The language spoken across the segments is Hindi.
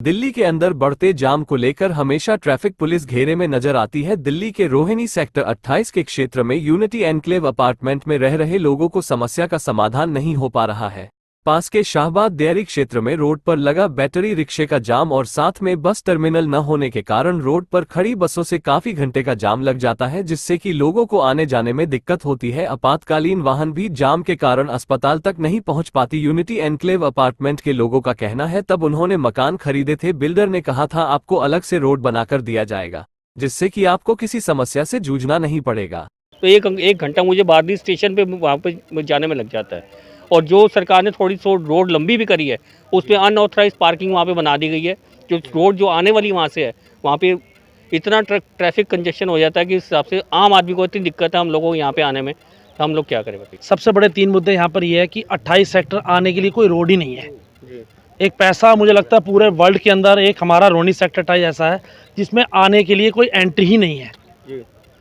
दिल्ली के अंदर बढ़ते जाम को लेकर हमेशा ट्रैफिक पुलिस घेरे में नजर आती है। दिल्ली के रोहिणी सेक्टर 28 के क्षेत्र में यूनिटी एनक्लेव अपार्टमेंट में रह रहे लोगों को समस्या का समाधान नहीं हो पा रहा है। पास के शाहबाद डेयरी क्षेत्र में रोड पर लगा बैटरी रिक्शे का जाम और साथ में बस टर्मिनल न होने के कारण रोड पर खड़ी बसों से काफी घंटे का जाम लग जाता है, जिससे कि लोगों को आने जाने में दिक्कत होती है। आपातकालीन वाहन भी जाम के कारण अस्पताल तक नहीं पहुंच पाती। यूनिटी एनक्लेव अपार्टमेंट के लोगों का कहना है, तब उन्होंने मकान खरीदे थे, बिल्डर ने कहा था आपको अलग से रोड बनाकर दिया जाएगा, जिससे कि आपको किसी समस्या से जूझना नहीं पड़ेगा। तो एक घंटा मुझे बारडी स्टेशन पे वहाँ पे जाने में लग जाता है। और जो सरकार ने थोड़ी सी रोड लंबी भी करी है, उस पर अनऑथराइज पार्किंग वहाँ पे बना दी गई है। जो रोड जो आने वाली वहाँ से है, वहाँ पे इतना ट्रैफिक कंजेशन हो जाता है कि इस हिसाब से आम आदमी को इतनी दिक्कत है हम लोगों को यहाँ पे आने में, तो हम लोग क्या करें। सबसे बड़े 3 मुद्दे यहाँ पर ये है कि 28 सेक्टर आने के लिए कोई रोड ही नहीं है। एक पैसा मुझे लगता है पूरे वर्ल्ड के अंदर एक हमारा रोहिणी सेक्टर 28 ऐसा है जिसमें आने के लिए कोई एंट्री ही नहीं है।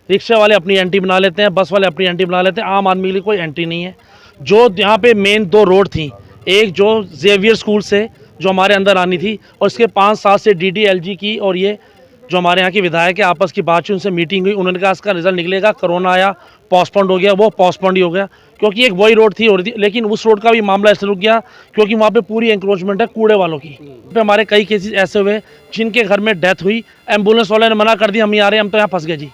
रिक्शा वाले अपनी एंट्री बना लेते हैं, बस वाले अपनी एंट्री बना लेते हैं, आम आदमी के लिए कोई एंट्री नहीं है। जो यहाँ पे मेन 2 रोड थी, एक जो जेवियर स्कूल से जो हमारे अंदर आनी थी, और इसके 5-7 से DDLG की और ये जो हमारे यहाँ की विधायक है आपस की बातचीत, उनसे मीटिंग हुई, उन्होंने कहा इसका रिजल्ट निकलेगा। कोरोना आया, पोस्टपोन्ड हो गया, वो पोस्टपोन्ड ही हो गया, क्योंकि एक वही रोड थी लेकिन उस रोड का भी मामला ऐसे रुक गया क्योंकि वहाँ पे पूरी इंक्रोचमेंट है कूड़े वालों की। पे हमारे कई केसेस ऐसे हुए जिनके घर में डेथ हुई, एम्बुलेंस वाले ने मना कर दिया, हम नहीं आ रहे, हम तो यहाँ फंस गए जी।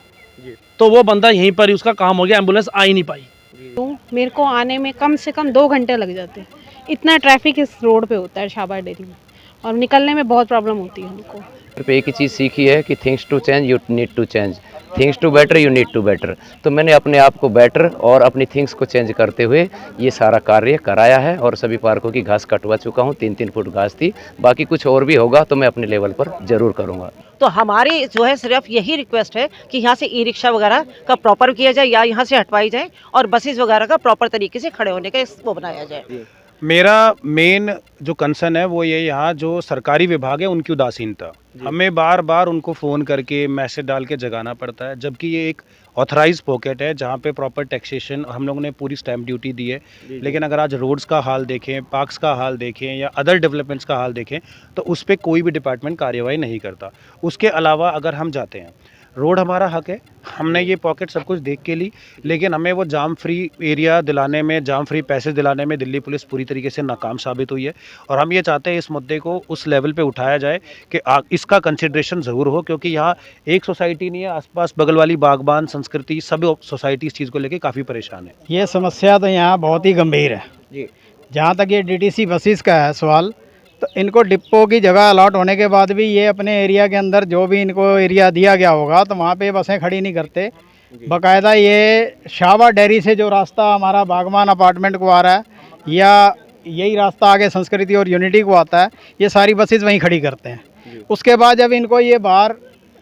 तो वो बंदा यहीं पर ही उसका काम हो गया, एम्बुलेंस आ ही नहीं पाई। तो मेरे को आने में कम से कम 2 घंटे लग जाते हैं। इतना ट्रैफिक इस रोड पे होता है शाहबाद डेयरी में, और निकलने में बहुत प्रॉब्लम होती है हमको। एक ही चीज़ सीखी है कि things to change you need to change, things to better you need to better. तो मैंने अपने आप को बेटर और अपनी थिंग्स को चेंज करते हुए ये सारा कार्य कराया है, और सभी पार्कों की घास कटवा चुका हूँ। 3-3 फुट घास थी, बाकी कुछ और भी होगा तो मैं अपने लेवल पर ज़रूर करूँगा। तो हमारी जो है सिर्फ यही रिक्वेस्ट है कि यहाँ से ई रिक्शा वगैरह का प्रॉपर किया जाए या यहाँ से हटवाई जाए, और बसेस वगैरह का प्रॉपर तरीके से खड़े होने का वो बनाया जाए। मेरा मेन जो कंसर्न है वो ये, यहाँ जो सरकारी विभाग है उनकी उदासीनता। हमें बार बार उनको फ़ोन करके मैसेज डाल के जगाना पड़ता है, जबकि ये एक ऑथराइज पॉकेट है जहाँ पे प्रॉपर टैक्सेशन हम लोगों ने पूरी स्टैम्प ड्यूटी दी है। लेकिन अगर आज रोड्स का हाल देखें, पार्क्स का हाल देखें या अदर डेवलपमेंट्स का हाल देखें, तो उस पर कोई भी डिपार्टमेंट कार्यवाही नहीं करता। उसके अलावा अगर हम जाते हैं, रोड हमारा हक है, हमने ये पॉकेट सब कुछ देख के ली, लेकिन हमें वो जाम फ्री एरिया दिलाने में, जाम फ्री पैसेज दिलाने में दिल्ली पुलिस पूरी तरीके से नाकाम साबित हुई है। और हम ये चाहते हैं इस मुद्दे को उस लेवल पे उठाया जाए कि इसका कंसिडरेशन ज़रूर हो, क्योंकि यहाँ एक सोसाइटी नहीं है, आसपास बगल वाली बागबान संस्कृति सब सोसाइटी इस चीज़ को लेकर काफ़ी परेशान है। ये समस्या तो यहाँ बहुत ही गंभीर है जी। जहाँ तक ये DTC बसेस का है सवाल, तो इनको डिपो की जगह अलॉट होने के बाद भी ये अपने एरिया के अंदर जो भी इनको एरिया दिया गया होगा तो वहाँ पे बसें खड़ी नहीं करते। बाकायदा ये शाहबाद डेयरी से जो रास्ता हमारा बागवान अपार्टमेंट को आ रहा है, या यही रास्ता आगे संस्कृति और यूनिटी को आता है, ये सारी बसेस वहीं खड़ी करते हैं। उसके बाद जब इनको ये बाहर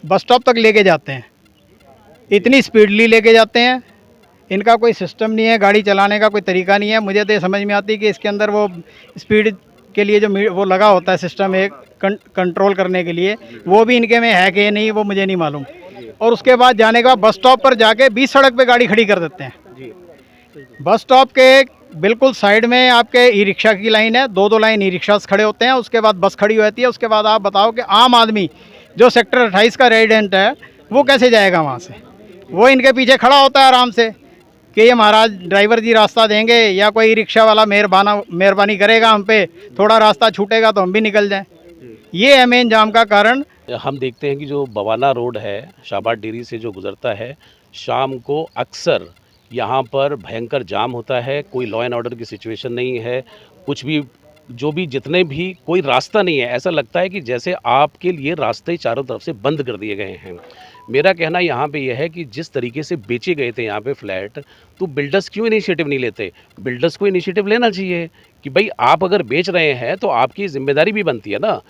बस स्टॉप तक लेके जाते हैं, इतनी स्पीडली लेके जाते हैं, इनका कोई सिस्टम नहीं है, गाड़ी चलाने का कोई तरीका नहीं है। मुझे तो ये समझ में आती कि इसके अंदर वो स्पीड के लिए जो वो लगा होता है सिस्टम एक कंट्रोल करने के लिए, वो भी इनके में है कि नहीं, वो मुझे नहीं मालूम। और उसके बाद जाने के बाद बस स्टॉप पर जाके 20 सड़क पे गाड़ी खड़ी कर देते हैं। बस स्टॉप के बिल्कुल साइड में आपके ई रिक्शा की लाइन है, 2-2 लाइन ई रिक्शा खड़े होते हैं, उसके बाद बस खड़ी होती है। उसके बाद आप बताओ कि आम आदमी जो सेक्टर 28 का रेजिडेंट है वो कैसे जाएगा वहाँ से? वो इनके पीछे खड़ा होता है आराम से कि ये महाराज ड्राइवर जी रास्ता देंगे, या कोई रिक्शा वाला मेहरबानी करेगा हम पे, थोड़ा रास्ता छूटेगा तो हम भी निकल जाएं। ये है मेन जाम का कारण। हम देखते हैं कि जो बवाना रोड है शाहबाद डेयरी से जो गुजरता है, शाम को अक्सर यहाँ पर भयंकर जाम होता है। कोई लॉ एंड ऑर्डर की सिचुएशन नहीं है, कुछ भी जितने भी कोई रास्ता नहीं है। ऐसा लगता है कि जैसे आपके लिए रास्ते चारों तरफ से बंद कर दिए गए हैं। मेरा कहना यहाँ पे यह है कि जिस तरीके से बेचे गए थे यहाँ पे फ्लैट, तो बिल्डर्स क्यों इनिशिएटिव नहीं लेते? बिल्डर्स को इनिशिएटिव लेना चाहिए कि भाई आप अगर बेच रहे हैं तो आपकी जिम्मेदारी भी बनती है ना।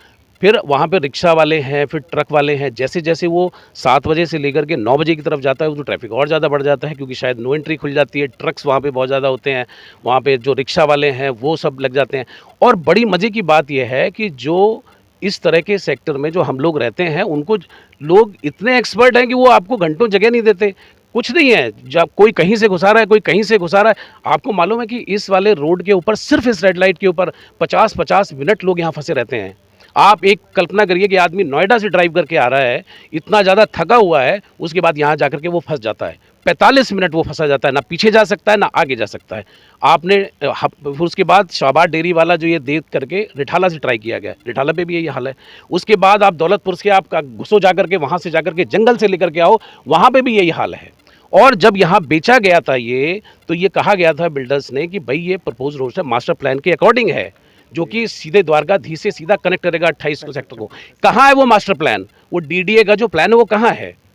फिर वहाँ पे रिक्शा वाले हैं, फिर ट्रक वाले हैं, जैसे जैसे वो 7 बजे से लेकर के 9 बजे की तरफ जाता है तो ट्रैफिक और ज़्यादा बढ़ जाता है, क्योंकि शायद नो एंट्री खुल जाती है, ट्रक्स वहाँ पे बहुत ज़्यादा होते हैं, वहाँ पे जो रिक्शा वाले हैं वो सब लग जाते हैं। और बड़ी मज़े की बात यह है कि जो इस तरह के सेक्टर में जो हम लोग रहते हैं, उनको लोग इतने एक्सपर्ट हैं कि वो आपको घंटों जगह नहीं देते। कुछ नहीं है, जब कोई कहीं से घुसा रहा है, कोई कहीं से घुसा रहा है। आपको मालूम है कि इस वाले रोड के ऊपर, सिर्फ इस रेड लाइट के ऊपर 50-50 मिनट लोग यहाँ फंसे रहते हैं। आप एक कल्पना करिए कि आदमी नोएडा से ड्राइव करके आ रहा है, इतना ज़्यादा थका हुआ है, उसके बाद यहाँ जा करके वो फंस जाता है। 45 मिनट वो फंसा जाता है, ना पीछे जा सकता है ना आगे जा सकता है। आपने फिर उसके बाद शाहबाद डेयरी वाला जो ये देख करके रिठाला से ट्राई किया गया, रिठाला पे भी यही हाल है। उसके बाद आप दौलतपुर से आप घुसो जा करके, वहाँ से जा करके जंगल से लेकर के आओ, वहाँ पे भी यही हाल है। और जब यहाँ बेचा गया था ये, तो ये कहा गया था बिल्डर्स ने कि भाई ये प्रपोज रोड है मास्टर प्लान के अकॉर्डिंग है, जो कि सीधे द्वारकाधीश से सीधा कनेक्ट करेगा 28 सेक्टर को। कहाँ है वो मास्टर प्लान? वो डीडीए का जो प्लान है वो कहाँ है?